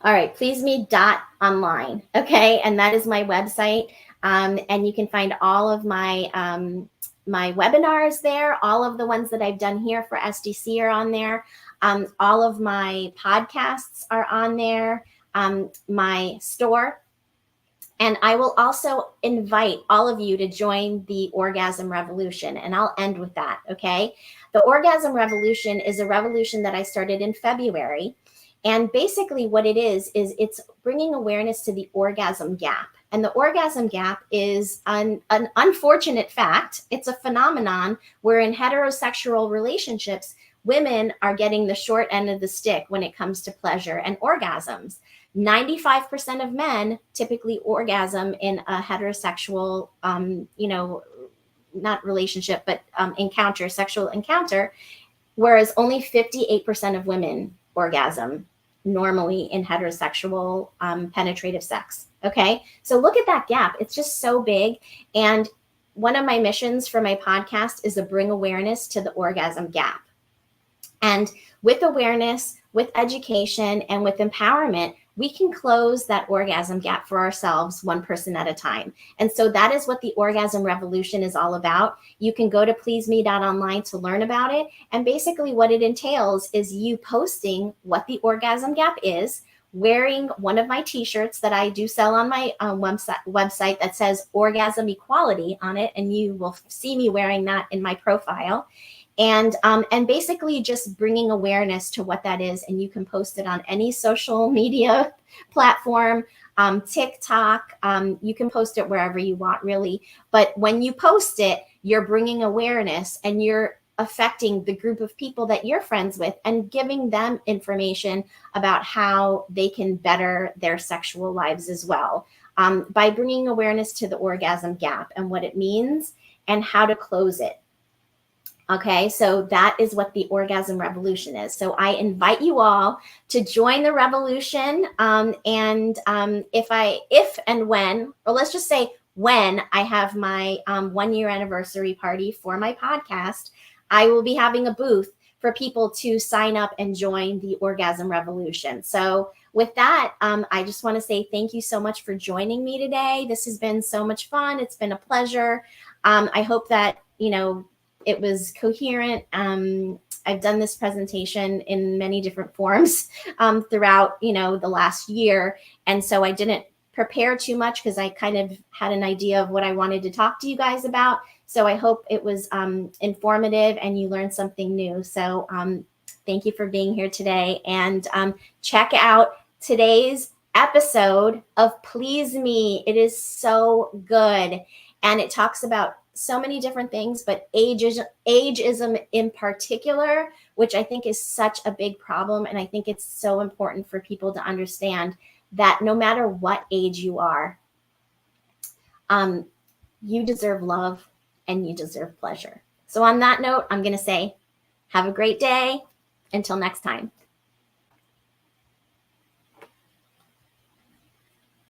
All right. Please me dot online. Okay. And that is my website. And you can find all of my my webinars there. All of the ones that I've done here for SDC are on there. All of my podcasts are on there. My store. And I will also invite all of you to join the Orgasm Revolution. And I'll end with that. Okay. The Orgasm Revolution is a revolution that I started in February. And basically what it is it's bringing awareness to the orgasm gap. And the orgasm gap is an unfortunate fact. It's a phenomenon where in heterosexual relationships, women are getting the short end of the stick when it comes to pleasure and orgasms. 95% of men typically orgasm in a heterosexual, not relationship, but sexual encounter, whereas only 58% of women orgasm normally in heterosexual penetrative sex. Okay. So look at that gap. It's just so big. And one of my missions for my podcast is to bring awareness to the orgasm gap. And with awareness, with education, and with empowerment, we can close that orgasm gap for ourselves, one person at a time. And so that is what the Orgasm Revolution is all about. You can go to pleaseme.online to learn about it. And basically what it entails is you posting what the orgasm gap is, wearing one of my t-shirts that I do sell on my website that says Orgasm Equality on it. And you will see me wearing that in my profile. And basically just bringing awareness to what that is. And you can post it on any social media platform, TikTok. You can post it wherever you want, really. But when you post it, you're bringing awareness and you're affecting the group of people that you're friends with and giving them information about how they can better their sexual lives as well, by bringing awareness to the orgasm gap and what it means and how to close it. Okay, so that is what the Orgasm Revolution is. So I invite you all to join the revolution. If and when, or let's just say when I have my 1 year anniversary party for my podcast, I will be having a booth for people to sign up and join the Orgasm Revolution. So with that, I just want to say thank you so much for joining me today. This has been so much fun. It's been a pleasure. I hope that, it was coherent. I've done this presentation in many different forms throughout, the last year. And so I didn't prepare too much because I kind of had an idea of what I wanted to talk to you guys about. So I hope it was informative and you learned something new. So thank you for being here today. And check out today's episode of Please Me. It is so good. And it talks about so many different things, but ageism in particular, which I think is such a big problem. And I think it's so important for people to understand that no matter what age you are, you deserve love and you deserve pleasure. So on that note, I'm going to say, have a great day. Until next time.